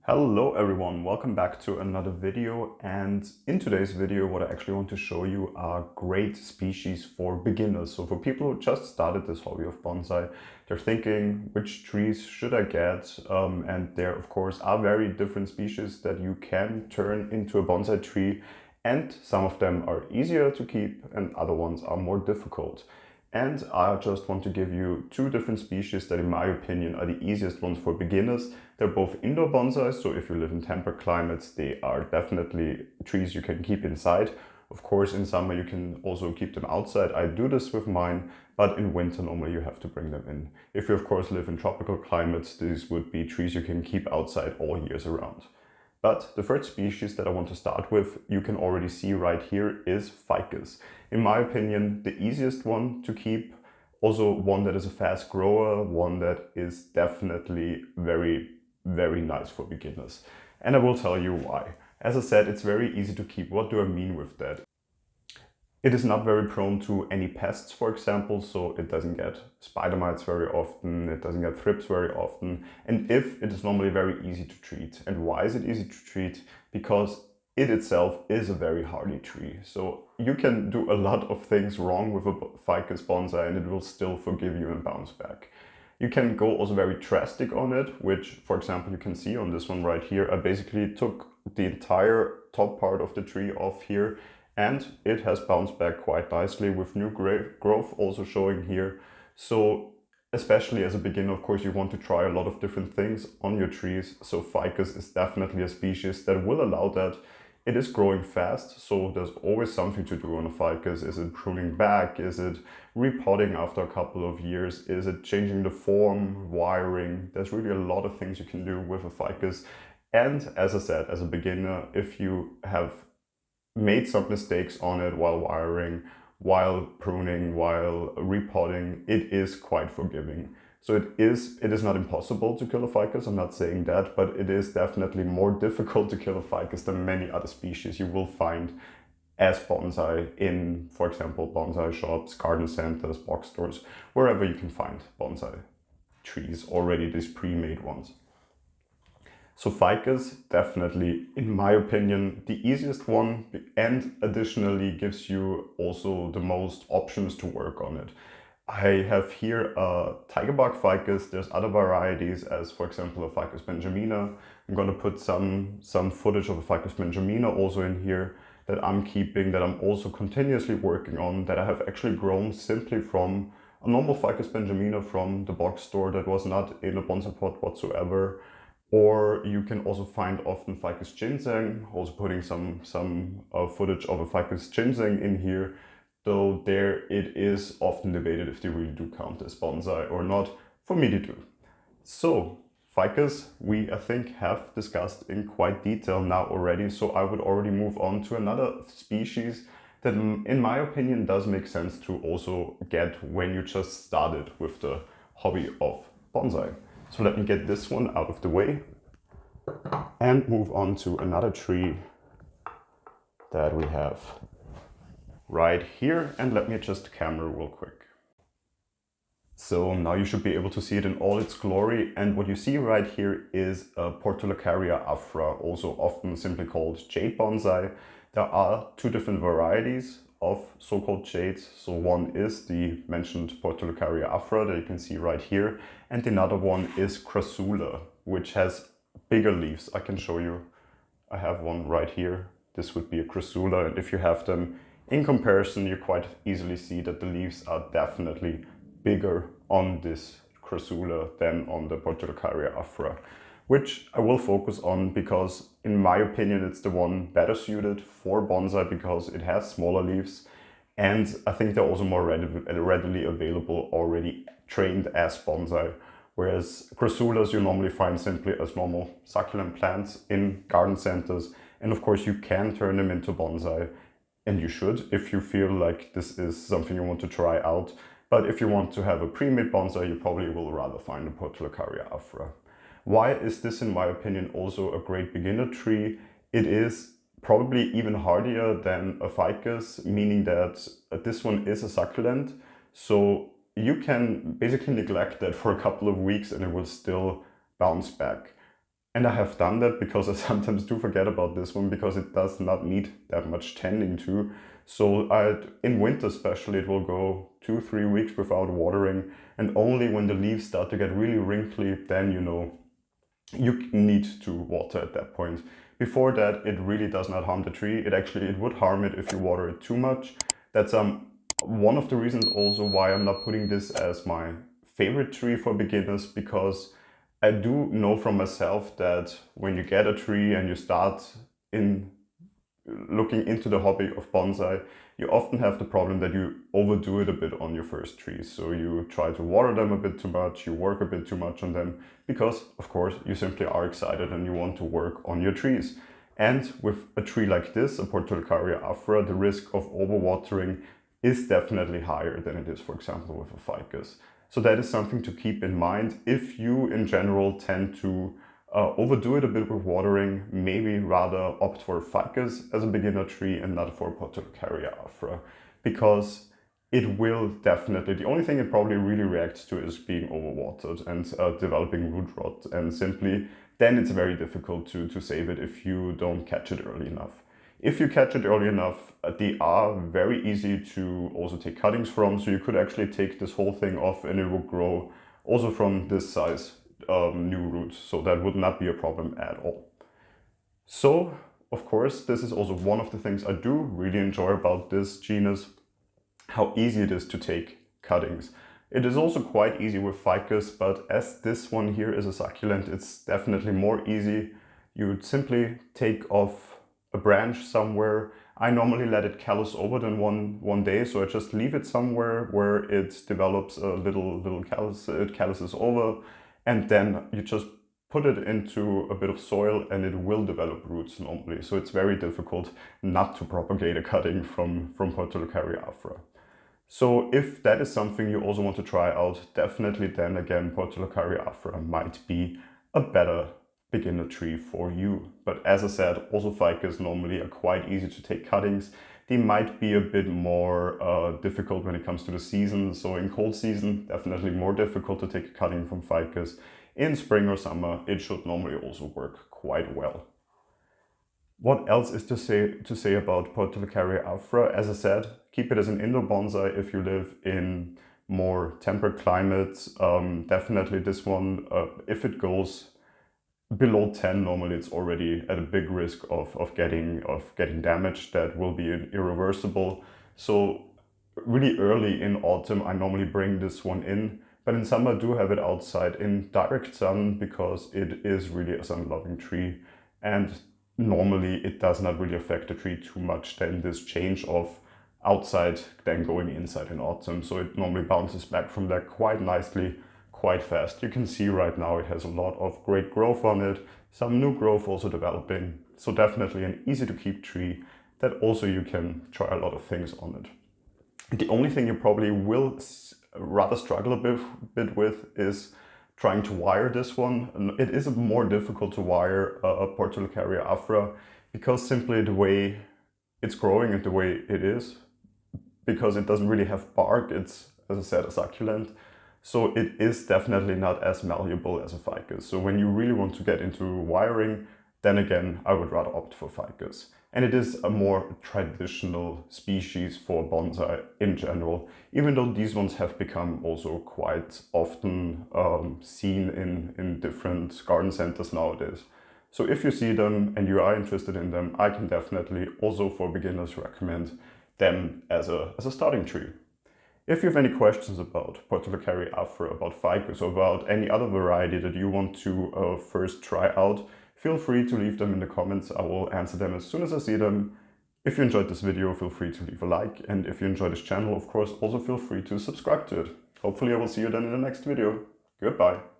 Hello everyone, welcome back to another video, and in today's video what I actually want to show you are great species for beginners. So for people who just started this hobby of bonsai, they're thinking which trees should I get, and there of course are very different species that you can turn into a bonsai tree, and some of them are easier to keep and other ones are more difficult. And I just want to give you two different species that in my opinion are the easiest ones for beginners. They're both indoor bonsai, so if you live in temperate climates, they are definitely trees you can keep inside. Of course, in summer you can also keep them outside. I do this with mine, but in winter normally you have to bring them in. If you of course live in tropical climates, these would be trees you can keep outside all years around. But the first species that I want to start with, you can already see right here, is Ficus. In my opinion, the easiest one to keep, also one that is a fast grower, one that is definitely very nice for beginners. And I will tell you why. As I said, it's very easy to keep. What do I mean with that? It is not very prone to any pests, for example, so it doesn't get spider mites very often, it doesn't get thrips very often, and if it is normally very easy to treat. And why is it easy to treat? Because it itself is a very hardy tree. So you can do a lot of things wrong with a ficus bonsai and it will still forgive you and bounce back. You can go also very drastic on it, which, for example, you can see on this one right here. I basically took the entire top part of the tree off here, and it has bounced back quite nicely with new growth also showing here. So especially as a beginner, of course, you want to try a lot of different things on your trees. So ficus is definitely a species that will allow that. It is growing fast, so there's always something to do on a ficus. Is it pruning back? Is it repotting after a couple of years? Is it changing the form, wiring? There's really a lot of things you can do with a ficus. And as I said, as a beginner, if you have made some mistakes on it while wiring, while pruning, while repotting, it is quite forgiving. So it is not impossible to kill a ficus, I'm not saying that, but it is definitely more difficult to kill a ficus than many other species you will find as bonsai in, for example, bonsai shops, garden centers, box stores, wherever you can find bonsai trees already, these pre-made ones. So ficus, definitely, in my opinion, the easiest one, and additionally gives you also the most options to work on it. I have here a tigerbark ficus. There's other varieties, as for example a Ficus benjamina. I'm going to put some footage of a Ficus benjamina also in here that I'm keeping, that I'm also continuously working on, that I have actually grown simply from a normal Ficus benjamina from the box store that was not in a bonsai pot whatsoever. Or you can also find often Ficus ginseng, also putting some footage of a Ficus ginseng in here, though there it is often debated if they really do count as bonsai or not. For me they do. So ficus we, I think, have discussed in quite detail now already, so I would already move on to another species that in my opinion does make sense to also get when you just started with the hobby of bonsai. So let me get this one out of the way and move on to another tree that we have right here. And let me adjust the camera real quick. So now you should be able to see it in all its glory. And what you see right here is a Portulacaria Afra, also often simply called jade bonsai. There are two different varieties of so-called jades. So one is the mentioned Portulacaria Afra that you can see right here, and another one is Crassula, which has bigger leaves. I can show you. I have one right here. This would be a Crassula, and if you have them in comparison, you quite easily see that the leaves are definitely bigger on this Crassula than on the Portulacaria Afra, which I will focus on because in my opinion it's the one better suited for bonsai because it has smaller leaves, and I think they're also more readily available already trained as bonsai, whereas Crassulas you normally find simply as normal succulent plants in garden centers, and of course you can turn them into bonsai, and you should if you feel like this is something you want to try out. But if you want to have a pre-made bonsai, you probably will rather find a Portulacaria Afra. Why is this, in my opinion, also a great beginner tree? It is probably even hardier than a ficus, meaning that this one is a succulent. So you can basically neglect that for a couple of weeks and it will still bounce back. And I have done that because I sometimes do forget about this one because it does not need that much tending to. So in winter especially, it will go 2-3 weeks without watering, and only when the leaves start to get really wrinkly, then you need to water at that point. Before that, it really does not harm the tree. It would harm it if you water it too much. That's one of the reasons also why I'm not putting this as my favorite tree for beginners, because I do know from myself that when you get a tree and you start in looking into the hobby of bonsai, you often have the problem that you overdo it a bit on your first trees. So you try to water them a bit too much, you work a bit too much on them, because of course you simply are excited and you want to work on your trees. And with a tree like this, a Portulacaria Afra, the risk of overwatering is definitely higher than it is, for example, with a Ficus. So that is something to keep in mind. If you in general tend to overdo it a bit with watering, maybe rather opt for a Ficus as a beginner tree and not for Portulacaria Afra, because it will definitely, the only thing it probably really reacts to is being overwatered and developing root rot, and simply then it's very difficult to save it if you don't catch it early enough. If you catch it early enough, they are very easy to also take cuttings from, so you could actually take this whole thing off and it will grow also from this size new roots, so that would not be a problem at all. So of course this is also one of the things I do really enjoy about this genus, how easy it is to take cuttings. It is also quite easy with Ficus, but as this one here is a succulent, it's definitely more easy. You would simply take off a branch somewhere. I normally let it callus over than one day, so I just leave it somewhere where it develops a little callus, it calluses over, and then you just put it into a bit of soil and it will develop roots normally. So it's very difficult not to propagate a cutting from Portulacaria Afra. So if that is something you also want to try out, definitely then again Portulacaria Afra might be a better beginner tree for you. But as I said, also Ficus normally are quite easy to take cuttings. They might be a bit more difficult when it comes to the season. So in cold season, definitely more difficult to take a cutting from Ficus. In spring or summer, it should normally also work quite well. What else is to say about Portulacaria Afra? As I said, keep it as an indoor bonsai if you live in more temperate climates. Definitely this one, if it goes below 10, normally it's already at a big risk of getting damaged. That will be irreversible. So really early in autumn, I normally bring this one in. But in summer, I do have it outside in direct sun because it is really a sun-loving tree. And normally it does not really affect the tree too much then this change of outside then going inside in autumn. So it normally bounces back from that quite nicely, quite fast. You can see right now it has a lot of great growth on it, some new growth also developing. So definitely an easy to keep tree that also you can try a lot of things on it. The only thing you probably will rather struggle a bit with is trying to wire this one. It is more difficult to wire a Portulacaria Afra because simply the way it's growing and the way it is, because it doesn't really have bark, it's, as I said, a succulent. So it is definitely not as malleable as a Ficus. So when you really want to get into wiring, then again, I would rather opt for Ficus. And it is a more traditional species for bonsai in general, even though these ones have become also quite often seen in different garden centers nowadays. So if you see them and you are interested in them, I can definitely also for beginners recommend them as a starting tree. If you have any questions about Portulacaria Afra, about Ficus, or about any other variety that you want to first try out, feel free to leave them in the comments. I will answer them as soon as I see them. If you enjoyed this video, feel free to leave a like. And if you enjoy this channel, of course, also feel free to subscribe to it. Hopefully I will see you then in the next video. Goodbye.